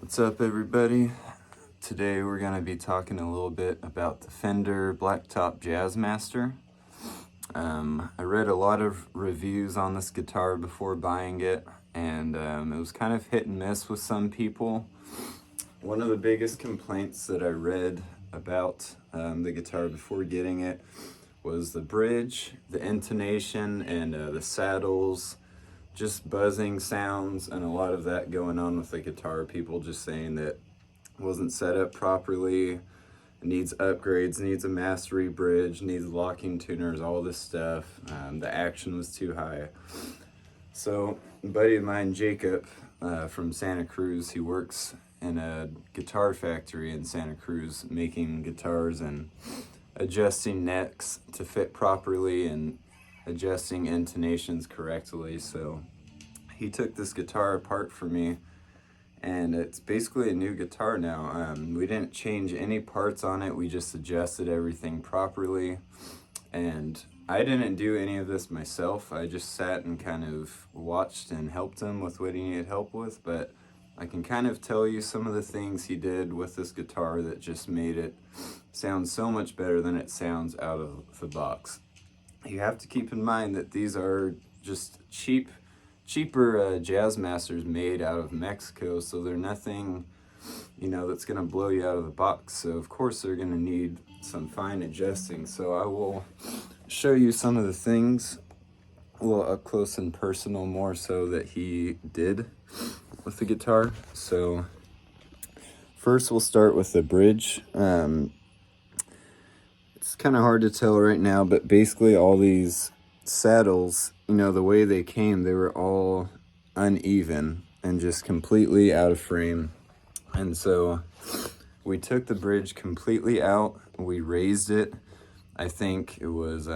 What's up, everybody? Today we're going to be talking a little bit about the Fender Blacktop Jazzmaster. I read a lot of reviews on this guitar before buying it, and it was kind of hit and miss with some people. One of the biggest complaints that I read about the guitar before getting it was the bridge, the intonation, and the saddles, just buzzing sounds, and a lot of that going on with the guitar. People just saying that it wasn't set up properly, it needs upgrades, needs a mastery bridge, needs locking tuners, all this stuff. The action was too high. So a buddy of mine, Jacob, from Santa Cruz, he works in a guitar factory in Santa Cruz making guitars and adjusting necks to fit properly and adjusting intonations correctly. So he took this guitar apart for me, and it's basically a new guitar now. We didn't change any parts on it, we just adjusted everything properly. And I didn't do any of this myself. I just sat and kind of watched and helped him with what he needed help with, but I can kind of tell you some of the things he did with this guitar that just made it sound so much better than it sounds out of the box. You have to keep in mind that these are just cheaper Jazzmasters made out of Mexico, so they're nothing, that's gonna blow you out of the box. So of course they're gonna need some fine adjusting. So I will show you some of the things a little up close and personal, more so that he did with the guitar. So first we'll start with the bridge. It's kind of hard to tell right now, but basically all these saddles, the way they came, they were all uneven and just completely out of frame. And so we took the bridge completely out, we raised it. I think it was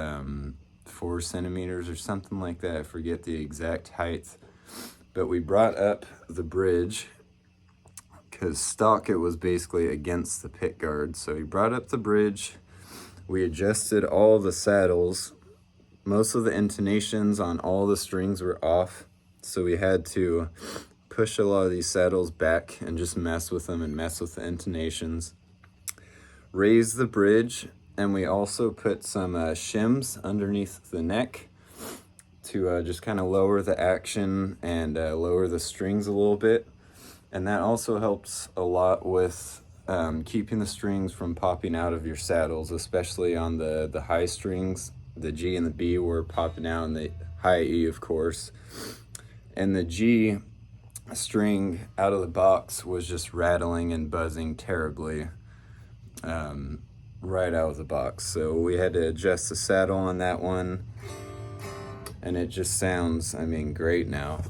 4 centimeters or something like that. I forget the exact height. But we brought up the bridge because stock, it was basically against the pick guard. So we brought up the bridge. We adjusted all the saddles. Most of the intonations on all the strings were off, so we had to push a lot of these saddles back and just mess with them and mess with the intonations. Raise the bridge, and we also put some shims underneath the neck to just kind of lower the action and lower the strings a little bit. And that also helps a lot with keeping the strings from popping out of your saddles, especially on the high strings. The G and the B were popping out, and the high E, of course. And the G string out of the box was just rattling and buzzing terribly right out of the box. So we had to adjust the saddle on that one, and it just sounds, great now.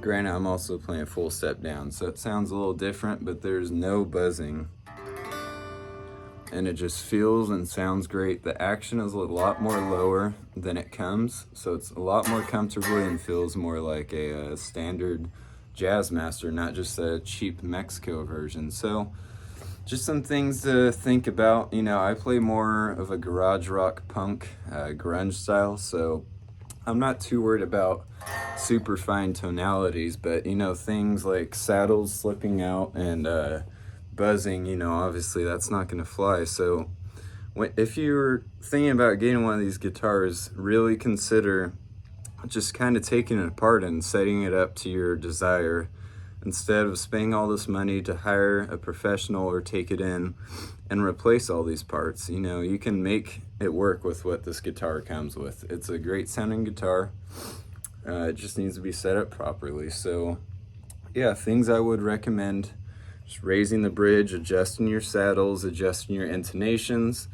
Granted, I'm also playing full step down, so it sounds a little different, but there's no buzzing. And it just feels and sounds great. The action is a lot more lower than it comes, so it's a lot more comfortably and feels more like a standard Jazzmaster, not just a cheap Mexico version. So just some things to think about. I play more of a garage rock punk, grunge style, so I'm not too worried about super fine tonalities, but things like saddles slipping out and buzzing, obviously that's not going to fly. So if you're thinking about getting one of these guitars, really consider just kind of taking it apart and setting it up to your desire, instead of spending all this money to hire a professional or take it in and replace all these parts. You can make it work with what this guitar comes with. It's a great sounding guitar. It just needs to be set up properly. So yeah, things I would recommend: just raising the bridge, adjusting your saddles, adjusting your intonations.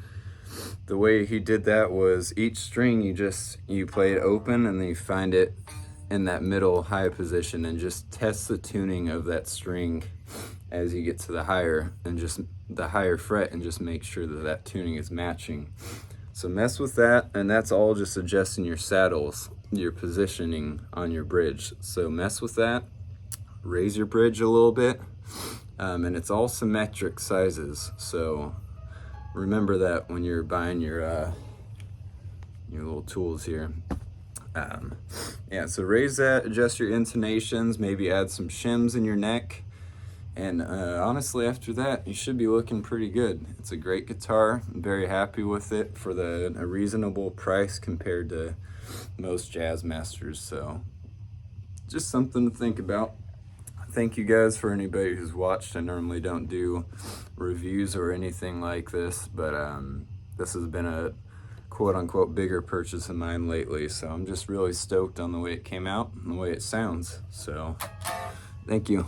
The way he did that was each string you play it open, and then you find it in that middle high position and just test the tuning of that string as you get to the higher fret, and just make sure that tuning is matching. So mess with that, and that's all just adjusting your saddles, your positioning on your bridge. So mess with that, raise your bridge a little bit, and it's all symmetric sizes. So remember that when you're buying your your little tools here. Yeah, so raise that, adjust your intonations, maybe add some shims in your neck, and honestly, after that, you should be looking pretty good. It's a great guitar. I'm very happy with it for a reasonable price compared to most Jazzmasters, so just something to think about. Thank you guys for anybody who's watched. I normally don't do reviews or anything like this, but this has been a quote-unquote bigger purchase of mine lately, so I'm just really stoked on the way it came out and the way it sounds. So thank you.